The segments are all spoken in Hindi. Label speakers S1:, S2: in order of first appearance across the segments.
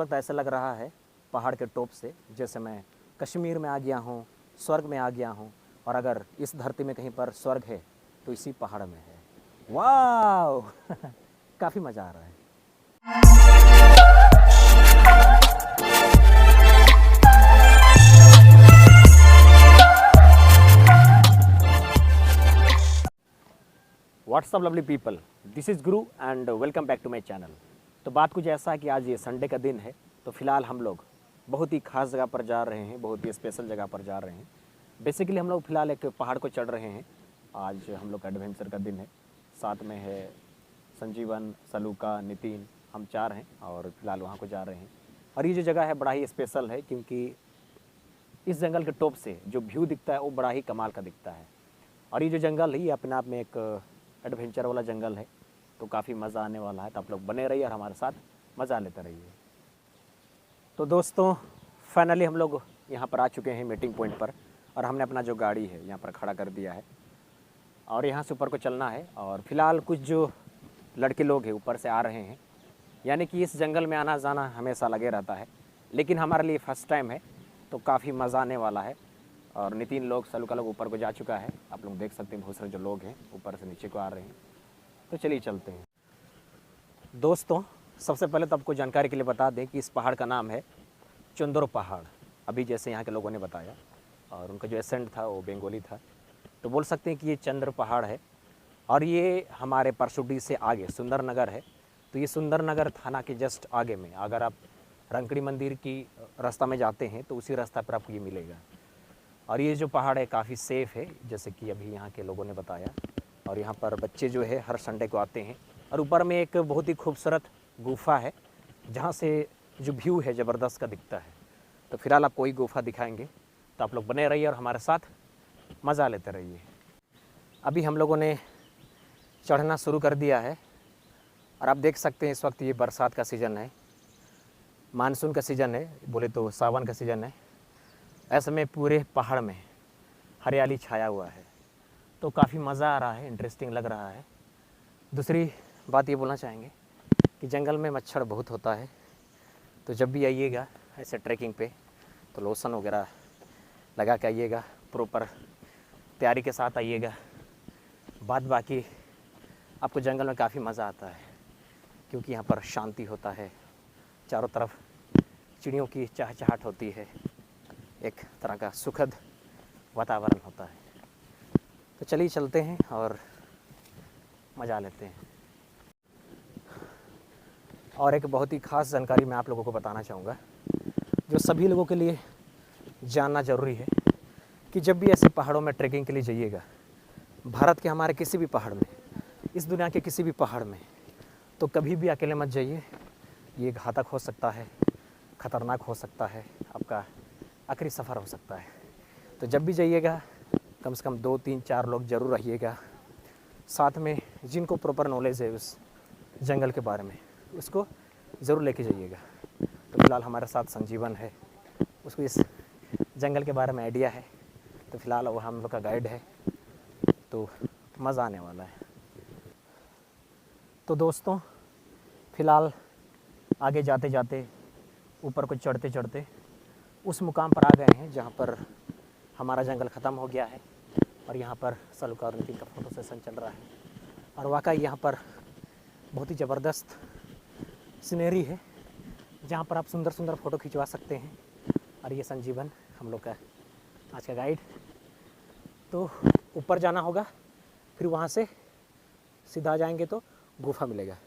S1: वक्त ऐसा लग रहा है पहाड़ के टॉप से जैसे मैं कश्मीर में आ गया हूँ, स्वर्ग में आ गया हूँ। और अगर इस धरती में कहीं पर स्वर्ग है तो इसी पहाड़ में है। वाह काफ़ी मज़ा आ रहा है। What's up lovely people, this is Guru and welcome back to my channel. तो बात कुछ ऐसा है कि आज ये संडे का दिन है, तो फिलहाल हम लोग बहुत ही खास जगह पर जा रहे हैं, बहुत ही स्पेशल जगह पर जा रहे हैं। बेसिकली हम लोग फिलहाल एक पहाड़ को चढ़ रहे हैं। आज हम लोग का एडवेंचर का दिन है। साथ में है संजीवन, सलूका, नितिन, हम 4 हैं और फिलहाल वहाँ को जा रहे हैं। और ये जो जगह है बड़ा ही स्पेशल है क्योंकि इस जंगल के टॉप से जो व्यू दिखता है वो बड़ा ही कमाल का दिखता है। और ये जो जंगल है ये अपने आप में एक एडवेंचर वाला जंगल है, तो काफ़ी मज़ा आने वाला है। तो आप लोग बने रहिए और हमारे साथ मज़ा लेते रहिए। तो दोस्तों फाइनली हम लोग यहाँ पर आ चुके हैं मीटिंग पॉइंट पर, और हमने अपना जो गाड़ी है यहाँ पर खड़ा कर दिया है और यहाँ से ऊपर को चलना है। और फिलहाल कुछ जो लड़के लोग हैं ऊपर से आ रहे हैं, यानी कि इस जंगल में आना जाना हमेशा लगे रहता है, लेकिन हमारे लिए फ़र्स्ट टाइम है तो काफ़ी मज़ा आने वाला है। और नितिन लोग, सलूका लोग ऊपर को जा चुका है, आप लोग देख सकते हैं बहुत सारे जो लोग हैं ऊपर से नीचे को आ रहे हैं। तो चलिए चलते हैं। दोस्तों सबसे पहले तो आपको जानकारी के लिए बता दें कि इस पहाड़ का नाम है चंद्रो पहाड़, अभी जैसे यहाँ के लोगों ने बताया, और उनका जो एसेंट था वो बंगाली था, तो बोल सकते हैं कि ये चंद्र पहाड़ है। और ये हमारे परसुडी से आगे सुंदरनगर है, तो ये सुंदरनगर थाना के जस्ट आगे में, अगर आप रंकड़ी मंदिर की रास्ता में जाते हैं तो उसी रास्ता पर आपको ये मिलेगा। और ये जो पहाड़ है काफ़ी सेफ़ है, जैसे कि अभी यहाँ के लोगों ने बताया। और यहाँ पर बच्चे जो है हर संडे को आते हैं। और ऊपर में एक बहुत ही खूबसूरत गुफा है जहाँ से जो व्यू है ज़बरदस्त का दिखता है। तो फिलहाल आपको वही गुफा दिखाएंगे, तो आप लोग बने रहिए और हमारे साथ मज़ा लेते रहिए। अभी हम लोगों ने चढ़ना शुरू कर दिया है और आप देख सकते हैं इस वक्त ये बरसात का सीज़न है, मानसून का सीज़न है, बोले तो सावन का सीज़न है। ऐसे में पूरे पहाड़ में हरियाली छाया हुआ है, तो काफ़ी मज़ा आ रहा है, इंटरेस्टिंग लग रहा है। दूसरी बात ये बोलना चाहेंगे कि जंगल में मच्छर बहुत होता है, तो जब भी आइएगा ऐसे ट्रैकिंग पे तो लोशन वगैरह लगा के आइएगा, प्रॉपर तैयारी के साथ आइएगा। बाद बाकी आपको जंगल में काफ़ी मज़ा आता है क्योंकि यहाँ पर शांति होता है, चारों तरफ चिड़ियों की चहचहाट होती है, एक तरह का सुखद वातावरण होता है। तो चलिए चलते हैं और मज़ा लेते हैं। और एक बहुत ही ख़ास जानकारी मैं आप लोगों को बताना चाहूँगा, जो सभी लोगों के लिए जानना ज़रूरी है कि जब भी ऐसे पहाड़ों में ट्रैकिंग के लिए जाइएगा, भारत के हमारे किसी भी पहाड़ में, इस दुनिया के किसी भी पहाड़ में, तो कभी भी अकेले मत जाइए। ये घातक हो सकता है, ख़तरनाक हो सकता है, आपका आखिरी सफ़र हो सकता है। तो जब भी जाइएगा कम से कम 2, 3, 4 लोग ज़रूर रहिएगा साथ में, जिनको प्रॉपर नॉलेज है उस जंगल के बारे में, उसको ज़रूर लेके जाइएगा। तो फिलहाल हमारे साथ संजीवन है, उसको इस जंगल के बारे में आइडिया है, तो फिलहाल वो हम लोग का गाइड है, तो मज़ा आने वाला है। तो दोस्तों फ़िलहाल आगे जाते जाते, ऊपर को चढ़ते चढ़ते उस मुकाम पर आ गए हैं जहाँ पर हमारा जंगल ख़त्म हो गया है। और यहाँ पर सलूका और नितिन का फ़ोटो सेशन चल रहा है। और वाकई यहाँ पर बहुत ही ज़बरदस्त सीनरी है जहाँ पर आप सुंदर सुंदर फ़ोटो खिंचवा सकते हैं। और ये संजीवन हम लोग का आज का गाइड। तो ऊपर जाना होगा, फिर वहाँ से सीधा जाएंगे तो गुफा मिलेगा।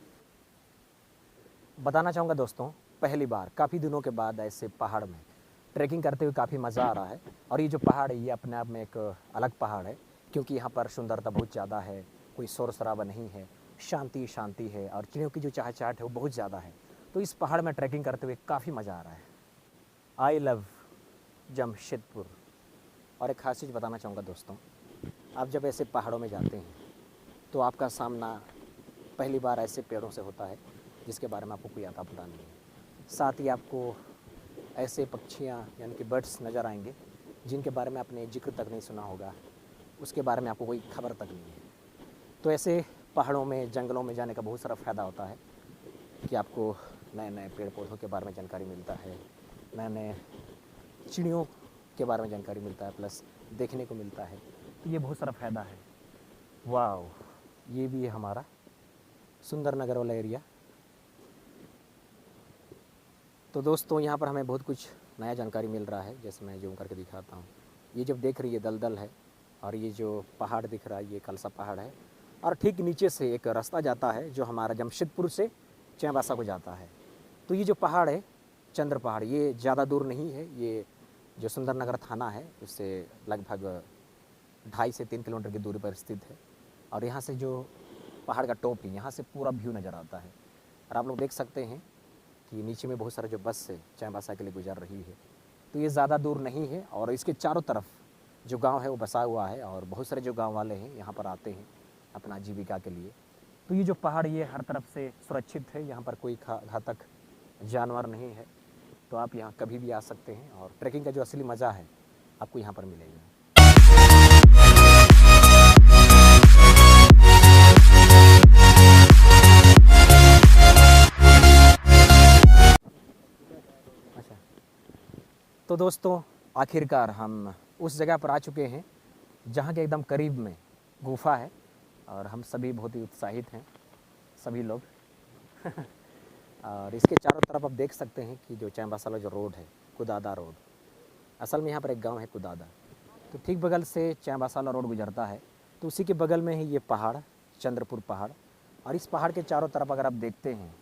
S1: बताना चाहूँगा दोस्तों, पहली बार काफ़ी दिनों के बाद ऐसे पहाड़ में ट्रैकिंग करते हुए काफ़ी मज़ा आ रहा है। और ये जो पहाड़ है ये अपने आप में एक अलग पहाड़ है क्योंकि यहाँ पर सुंदरता बहुत ज़्यादा है, कोई शोर शराबा नहीं है, शांति शांति है, और चिड़ियों की जो चहचहाट है वो बहुत ज़्यादा है। तो इस पहाड़ में ट्रैकिंग करते हुए काफ़ी मज़ा आ रहा है। I love Jamshedpur. और एक खास चीज़ बताना चाहूँगा दोस्तों, आप जब ऐसे पहाड़ों में जाते हैं तो आपका सामना पहली बार ऐसे पेड़ों से होता है जिसके बारे में आपको कोई आता पता नहीं है। साथ ही आपको ऐसे पक्षियाँ यानी कि बर्ड्स नज़र आएंगे जिनके बारे में आपने जिक्र तक नहीं सुना होगा, उसके बारे में आपको कोई खबर तक नहीं है। तो ऐसे पहाड़ों में, जंगलों में जाने का बहुत सारा फ़ायदा होता है कि आपको नए नए पेड़ पौधों के बारे में जानकारी मिलता है, नए नए चिड़ियों के बारे में जानकारी मिलता है, प्लस देखने को मिलता है। तो ये बहुत सारा फ़ायदा है। वाह, ये भी है हमारा सुंदर नगर वाला एरिया। तो दोस्तों यहाँ पर हमें बहुत कुछ नया जानकारी मिल रहा है, जैसे मैं जूम करके दिखाता हूँ। ये जब देख रही है दलदल है, और ये जो पहाड़ दिख रहा है ये कलसा पहाड़ है, और ठीक नीचे से एक रास्ता जाता है जो हमारा जमशेदपुर से चाईबासा को जाता है। तो ये जो पहाड़ है चंद्र पहाड़, ये ज़्यादा दूर नहीं है, ये जो सुंदरनगर थाना है उससे लगभग 2.5 से 3 किलोमीटर की दूरी पर स्थित है। और यहाँ से जो पहाड़ का टॉप है, यहाँ से पूरा व्यू नज़र आता है। और आप लोग देख सकते हैं कि नीचे में बहुत सारा जो बस है चाईबासा के लिए गुजर रही है। तो ये ज़्यादा दूर नहीं है, और इसके चारों तरफ जो गांव है वो बसा हुआ है, और बहुत सारे जो गांव वाले हैं यहाँ पर आते हैं अपना जीविका के लिए। तो ये जो पहाड़ ये हर तरफ से सुरक्षित है, यहाँ पर कोई घातक जानवर नहीं है। तो आप यहाँ कभी भी आ सकते हैं, और ट्रैकिंग का जो असली मज़ा है आपको यहाँ पर मिलेगा। अच्छा, तो दोस्तों आखिरकार हम उस जगह पर आ चुके हैं जहाँ के एकदम करीब में गुफा है, और हम सभी बहुत ही उत्साहित हैं सभी लोग। और इसके चारों तरफ आप देख सकते हैं कि जो चाईबासा वाला जो रोड है कुदादा रोड, असल में यहाँ पर एक गांव है कुदादा, तो ठीक बगल से चाईबासा वाला रोड गुजरता है। तो उसी के बगल में ही ये पहाड़ चंद्रपुर पहाड़, और इस पहाड़ के चारों तरफ अगर आप देखते हैं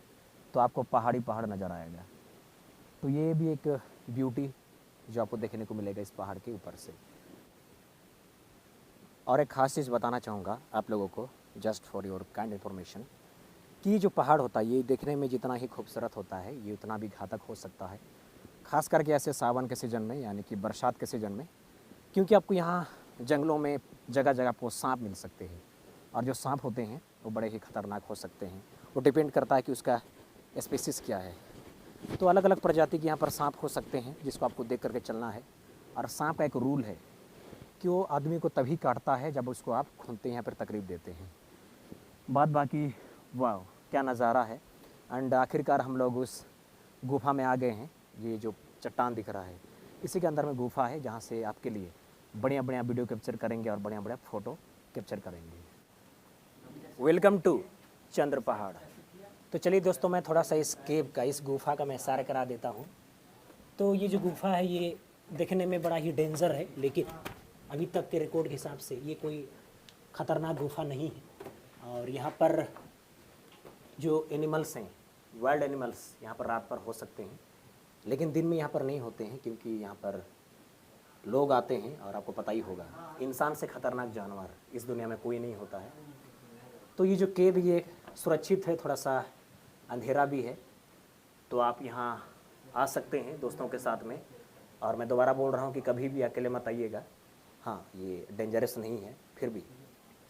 S1: तो आपको पहाड़ी पहाड़ नज़र आएगा। तो ये भी एक ब्यूटी जो आपको देखने को मिलेगा इस पहाड़ के ऊपर से। और एक ख़ास चीज़ बताना चाहूँगा आप लोगों को, just for your kind information, कि ये जो पहाड़ होता है ये देखने में जितना ही खूबसूरत होता है ये उतना भी घातक हो सकता है, ख़ास करके ऐसे सावन के सीज़न में, यानी कि बरसात के सीज़न में, क्योंकि आपको यहाँ जंगलों में जगह जगह पर सांप मिल सकते हैं, और जो सांप होते हैं वो बड़े ही ख़तरनाक हो सकते हैं। वो डिपेंड करता है कि उसका स्पीसीज़ क्या है। तो अलग अलग प्रजाति के यहाँ पर सांप हो सकते हैं, जिसको आपको देख करके चलना है। और सांप का एक रूल है कि वो आदमी को तभी काटता है जब उसको आप खूंदते हैं या फिर तकलीफ देते हैं। बात बाकी, वाह क्या नज़ारा है। एंड आखिरकार हम लोग उस गुफा में आ गए हैं। ये जो चट्टान दिख रहा है इसी के अंदर में गुफा है, जहाँ से आपके लिए बढ़िया बढ़िया वीडियो कैप्चर करेंगे और बढ़िया बढ़िया फ़ोटो कैप्चर करेंगे। वेलकम टू चंद्र पहाड़। तो चलिए दोस्तों, मैं थोड़ा सा इस केव का, इस गुफा का मैं सारा करा देता हूँ। तो ये जो गुफा है ये देखने में बड़ा ही डेंजर है, लेकिन अभी तक के रिकॉर्ड के हिसाब से ये कोई ख़तरनाक गुफा नहीं है। और यहाँ पर जो एनिमल्स हैं, वाइल्ड एनिमल्स यहाँ पर रात पर हो सकते हैं, लेकिन दिन में यहाँ पर नहीं होते हैं, क्योंकि यहाँ पर लोग आते हैं। और आपको पता ही होगा इंसान से ख़तरनाक जानवर इस दुनिया में कोई नहीं होता है। तो ये जो केव ये सुरक्षित है, थोड़ा सा अंधेरा भी है, तो आप यहाँ आ सकते हैं दोस्तों के साथ में। और मैं दोबारा बोल रहा हूँ कि कभी भी अकेले मत आइएगा। हाँ, ये डेंजरस नहीं है, फिर भी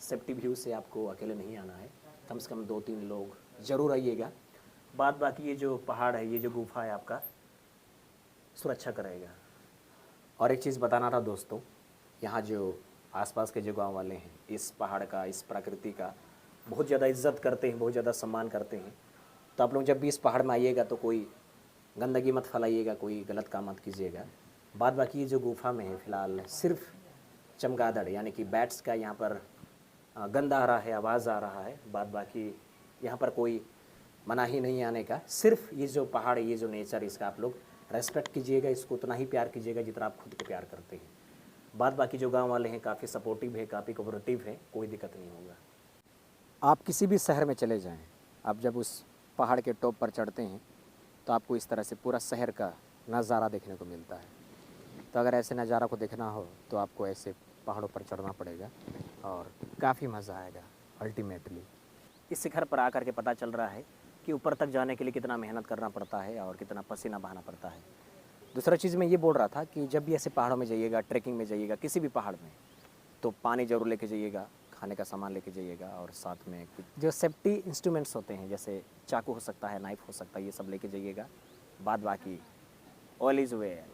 S1: सेफ्टी व्यू से आपको अकेले नहीं आना है, कम से कम 2-3 लोग ज़रूर आइएगा। बाद बाकी ये जो पहाड़ है, ये जो गुफा है, आपका सुरक्षा करेगा। और एक चीज़ बताना था दोस्तों, यहाँ जो आसपास के जो गांव वाले हैं इस पहाड़ का, इस प्रकृति का बहुत ज़्यादा इज्जत करते हैं, बहुत ज़्यादा सम्मान करते हैं। तो आप लोग जब भी इस पहाड़ में आइएगा तो कोई गंदगी मत फैलाइएगा, कोई गलत काम मत कीजिएगा। बाद बाकी ये जो गुफा में है फ़िलहाल सिर्फ चमगादड़ यानी कि बैट्स का यहाँ पर गंध आ रहा है, आवाज़ आ रहा है। बाद बाकी यहाँ पर कोई मनाही नहीं आने का। सिर्फ ये जो पहाड़, ये जो नेचर, इसका आप लोग रेस्पेक्ट कीजिएगा, इसको उतना ही प्यार कीजिएगा जितना आप खुद को प्यार करते हैं। बाद बाकी जो गांव वाले हैं काफ़ी सपोर्टिव है, काफ़ी कोऑपरेटिव है, कोई दिक्कत नहीं होगा। आप किसी भी शहर में चले जाएं, आप जब उस पहाड़ के टॉप पर चढ़ते हैं तो आपको इस तरह से पूरा शहर का नज़ारा देखने को मिलता है। तो अगर ऐसे नज़ारा को देखना हो तो आपको ऐसे पहाड़ों पर चढ़ना पड़ेगा और काफ़ी मज़ा आएगा। अल्टीमेटली इस शिखर पर आकर के पता चल रहा है कि ऊपर तक जाने के लिए कितना मेहनत करना पड़ता है और कितना पसीना बहाना पड़ता है। दूसरा चीज़ मैं ये बोल रहा था कि जब भी ऐसे पहाड़ों में जाइएगा, ट्रैकिंग में जाइएगा, किसी भी पहाड़ में, तो पानी ज़रूर लेके जाइएगा, खाने का सामान लेके जाइएगा, और साथ में कुछ जो सेफ्टी इंस्ट्रूमेंट्स होते हैं जैसे चाकू हो सकता है, नाइफ हो सकता है, ये सब लेके जाइएगा। बाद बाकी ऑल इज़ वेल।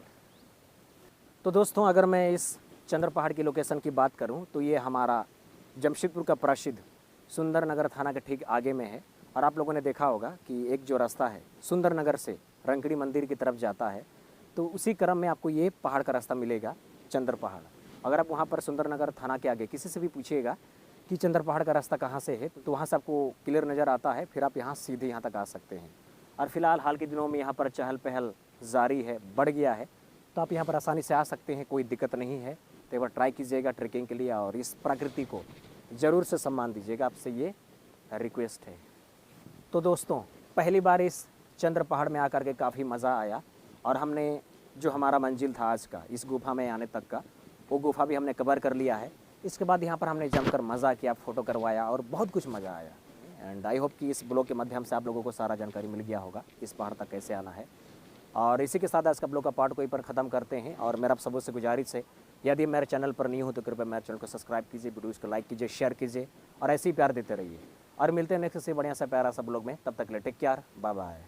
S1: तो दोस्तों, अगर मैं इस चंद्र पहाड़ की लोकेशन की बात करूं तो ये हमारा जमशेदपुर का प्रसिद्ध सुंदरनगर थाना के ठीक आगे में है, और आप लोगों ने देखा होगा कि एक जो रास्ता है सुंदर नगर से रंकड़ी मंदिर की तरफ जाता है, तो उसी क्रम में आपको ये पहाड़ का रास्ता मिलेगा, चंद्र पहाड़। अगर आप वहाँ पर सुंदरनगर थाना के आगे किसी से भी पूछिएगा कि चंद्र पहाड़ का रास्ता कहाँ से है, तो वहाँ से आपको क्लियर नज़र आता है, फिर आप यहाँ सीधे यहाँ तक आ सकते हैं। और फिलहाल हाल के दिनों में यहाँ पर चहल पहल जारी है, बढ़ गया है, तो आप यहाँ पर आसानी से आ सकते हैं, कोई दिक्कत नहीं है। तो एक बार ट्राई कीजिएगा ट्रैकिंग के लिए और इस प्रकृति को ज़रूर से सम्मान दीजिएगा, आपसे ये रिक्वेस्ट है। तो दोस्तों, पहली बार इस चंद्र पहाड़ में आकर के काफ़ी मज़ा आया और हमने जो हमारा मंजिल था आज का इस गुफा में आने तक का, वो गुफा भी हमने कवर कर लिया है। इसके बाद यहाँ पर हमने जमकर मज़ा किया, फ़ोटो करवाया और बहुत कुछ मज़ा आया। एंड आई होप कि इस ब्लॉग के माध्यम से आप लोगों को सारा जानकारी मिल गया होगा इस पहाड़ तक कैसे आना है। और इसी के साथ आज का ब्लॉग का पार्ट को यहीं पर ख़त्म करते हैं। और मेरा आप सबों से गुजारिश है, यदि मेरे चैनल पर नहीं हो तो कृपया मेरे चैनल को सब्सक्राइब कीजिए, वीडियोज़ को लाइक कीजिए, शेयर कीजिए और ऐसे ही प्यार देते रहिए। और मिलते हैं नेक्स्ट से बढ़िया सा प्यारा सा ब्लॉग में, तब तक के लिए टेक केयर, बाय बाय।